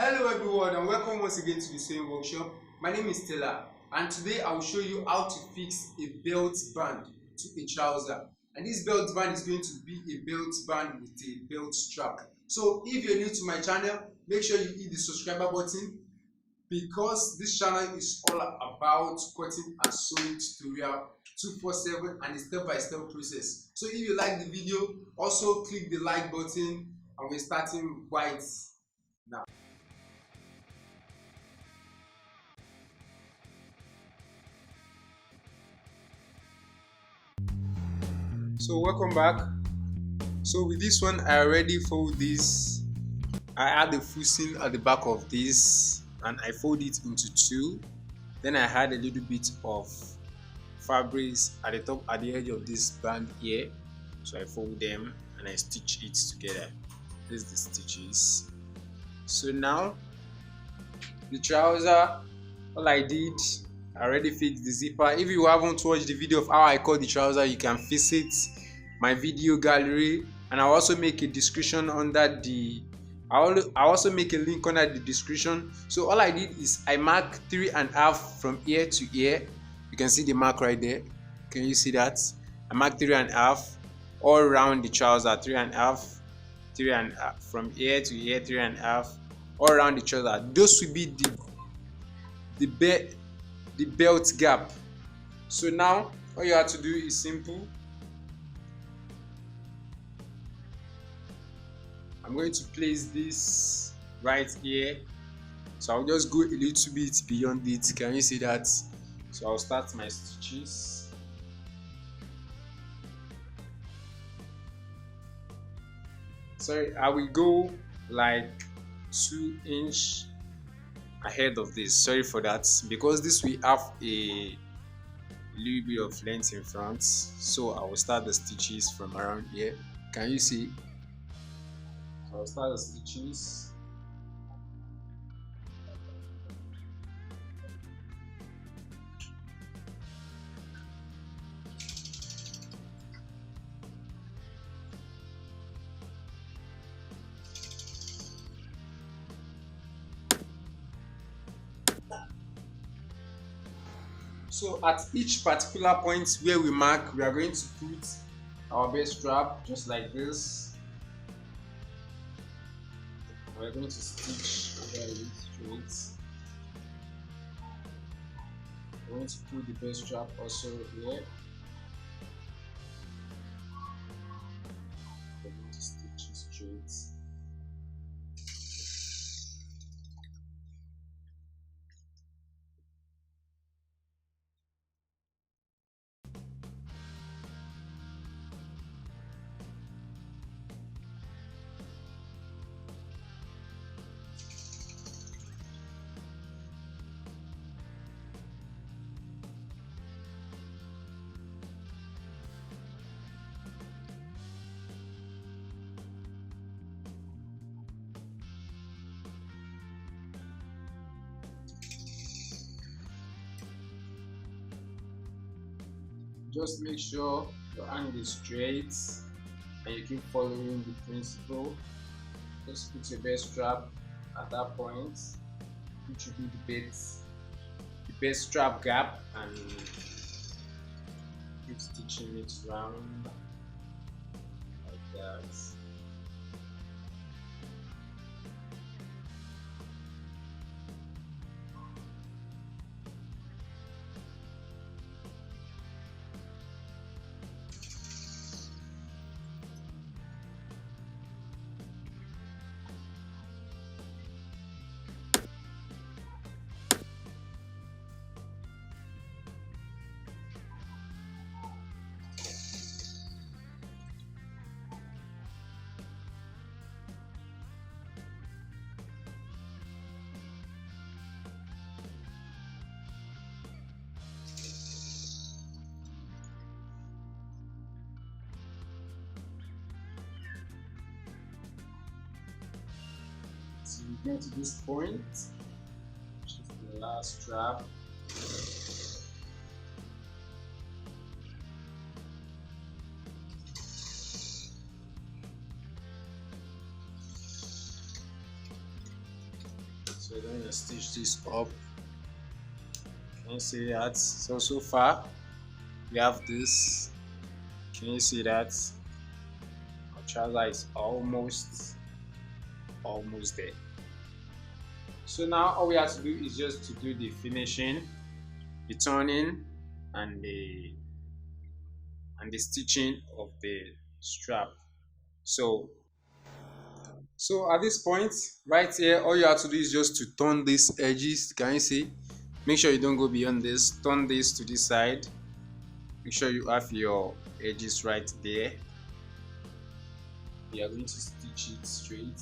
Hello everyone and welcome once again to the same workshop. My name is Stella and today I will show you how to fix a belt band to a trouser. And this belt band is going to be a belt band with a belt strap. So if you're new to my channel, make sure you hit the subscriber button because this channel is all about cutting and sewing tutorial 247 and a step-by-step process. So if you like the video, also click the like button and we're starting right now. So welcome back. So with this one I already fold this. I add the fusil at the back of this and I fold it into two. Then I add a little bit of fabrics at the top, at the edge of this band here. So I fold them and I stitch it together. This is the stitches. So now the trouser, all I did, I already fixed the zipper. If you haven't watched the video of how I cut the trouser, you can visit my video gallery, and I'll also make a description under the I'll also make a link under the description. So all I did is I mark 3.5 from ear to ear. You can see the mark right there. Can you see that? I mark 3.5 all around the trouser. 3.5, 3.5 from ear to ear. 3.5 all around the trouser. Those will be the belt gap. So now all you have to do is simple. I'm going to place this right here, so I'll just go a little bit beyond it. Can you see that? So I'll start my stitches. Sorry, I will go like 2 inches ahead of this. Sorry for that, because this will have a little bit of length in front, so I will start the stitches from around here. Can you see? So I'll start the stitches. So at each particular point where we mark, we are going to put our belt strap just like this. We're going to stitch over it straight. We're going to put the belt strap also here. We're going to stitch it straight. Just make sure your hand is straight and you keep following the principle. Just put your belt strap at that point, which will be the belt strap gap, and keep stitching it round like that. So we get to this point, which is the last strap. So we're going to stitch this up. Can you see that? So far we have this. Can you see that? Our trouser is almost there. So now all we have to do is just to do the finishing, the turning, and the stitching of the strap. So at this point right here, all you have to do is just to turn these edges. Can you see? Make sure you don't go beyond this. Turn this to this side. Make sure you have your edges right there. We are going to stitch it straight.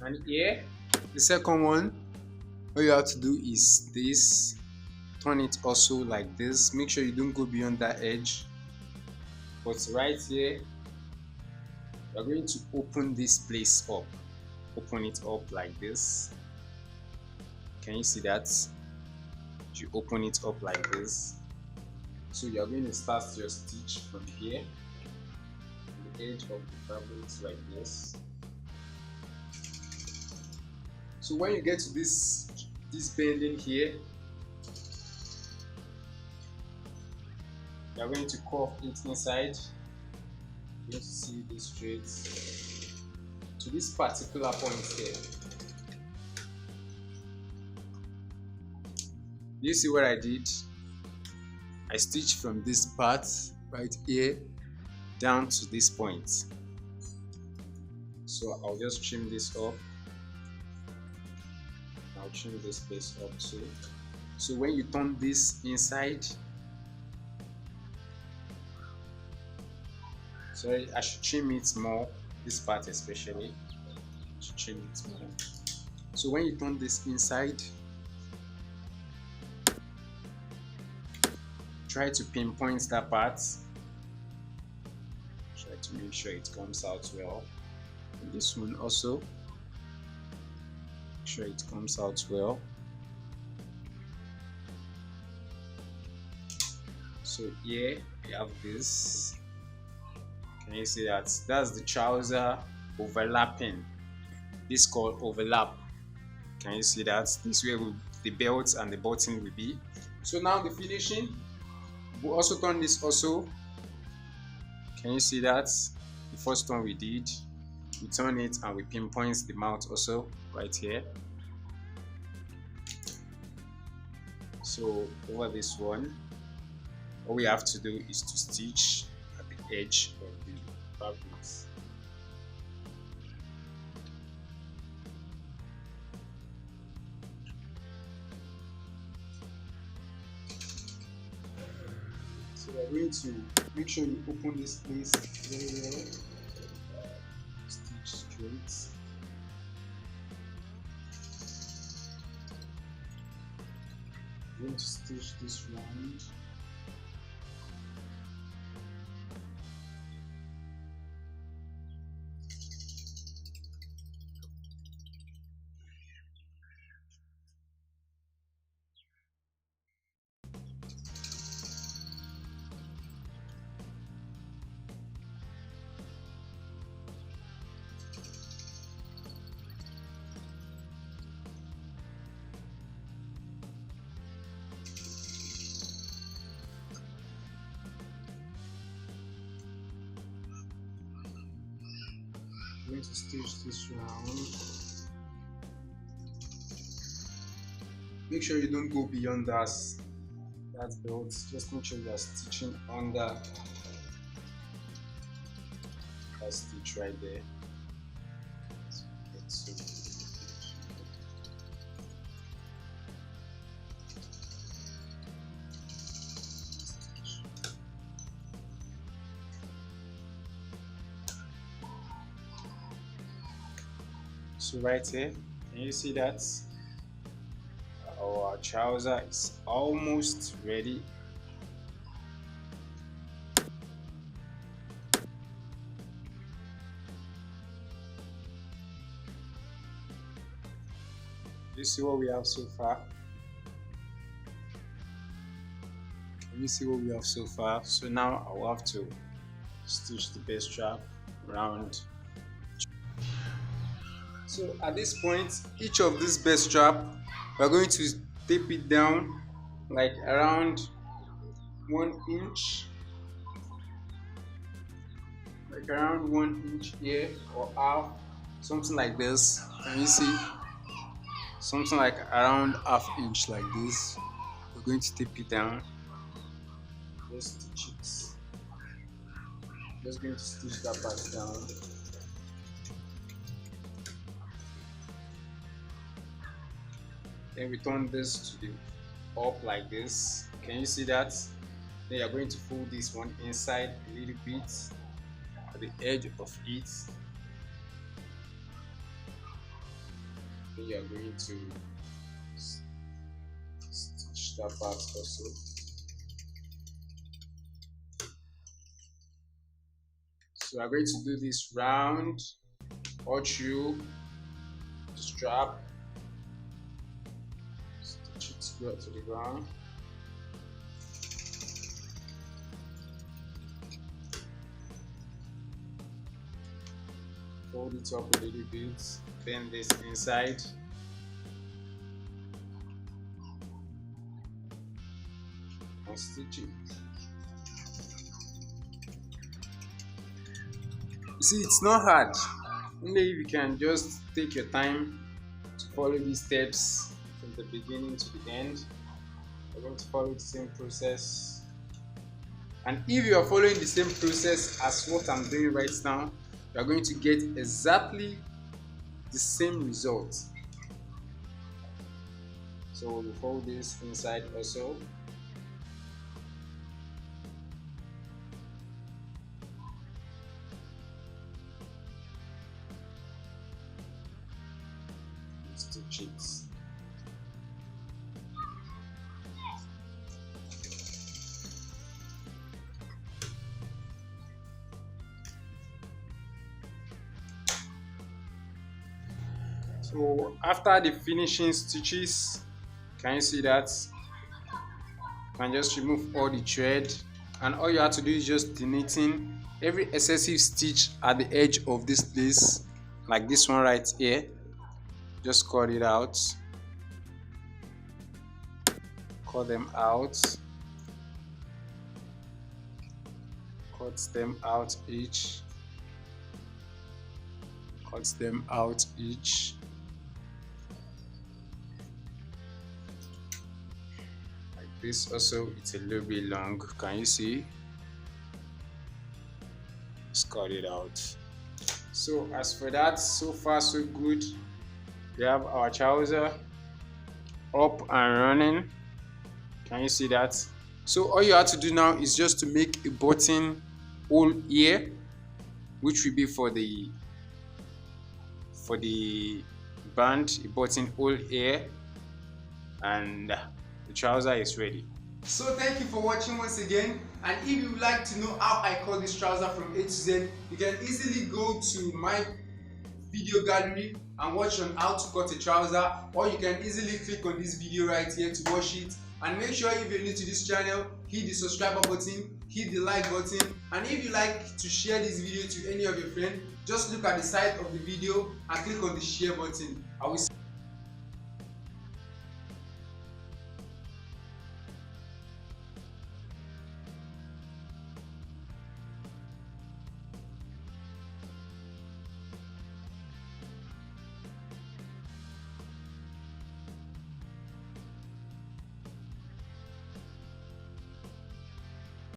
And here, the second one, all you have to do is this. Turn it also like this. Make sure you don't go beyond that edge. But right here, we're going to open this place up. Open it up like this. Can you see that? You open it up like this. So you're going to start your stitch from here, the edge of the fabric like this. So when you get to this bending here, you're going to curve it inside. You're going to see this straight to this particular point here. You see what I did? I stitched from this part right here down to this point. So I'll just trim this up. I'll trim this place up too. So when you turn this inside, sorry, I should trim it more, this part especially. I should trim it more. So when you turn this inside, try to pinpoint that part. Try to make sure it comes out well. And this one also. Make sure it comes out well. So here we have this. Can you see that? That's the trouser overlapping. This is called overlap. Can you see that? This way the belt and the button will be. So now the finishing. We'll also turn this also. Can you see that? The first one we did, we turn it and we pinpoint the mouth also right here. So over this one, all we have to do is to stitch at the edge of the fabrics. So we're going to make sure you open this place very well. Stitch straight. I'm going to stitch this round. I'm going to stitch this round. Make sure you don't go beyond that belt. Just make sure you are stitching under that stitch right there. So right here, can you see that? Our trouser is almost ready. You see what we have so far? Let me see what we have so far. So now I will have to stitch the base strap around. So at this point, each of this base strap, we're going to tape it down like around 1 inch, like around 1 inch here or half, something like this. Can you see? Something like around ½ inch like this. We're going to tape it down. Just stitch it. Just going to stitch that part down. Then we turn this to the up like this. Can you see that? Then you're going to fold this one inside a little bit at the edge of it. Then you're going to stitch that part also. So I'm going to do this round all through the strap. Stitch it together to the ground. Fold it up a little bit, bend this inside. And stitch it. You see, it's not hard. Only if you can just take your time to follow these steps from the beginning to the end. We're going to follow the same process. And if you are following the same process as what I'm doing right now, you are going to get exactly the same result. So we'll fold this inside also. Stitch it. So after the finishing stitches, can you see that? You can just remove all the thread, and all you have to do is just denoting every excessive stitch at the edge of this place, like this one right here. Just cut it out. Cut them out. Cut them out each. Cut them out each. This also, it's a little bit long. Can you see? Just cut it out. So as for that, so far so good. We have our trouser up and running. Can you see that? So all you have to do now is just to make a button hole here, which will be for the band, a button hole here, and the trouser is ready. So thank you for watching once again, and if you would like to know how I cut this trouser from A to Z, you can easily go to my video gallery and watch on how to cut a trouser, or you can easily click on this video right here to watch it. And make sure if you're new to this channel, hit the subscribe button, hit the like button, and if you like to share this video to any of your friends, just look at the side of the video and click on the share button. I will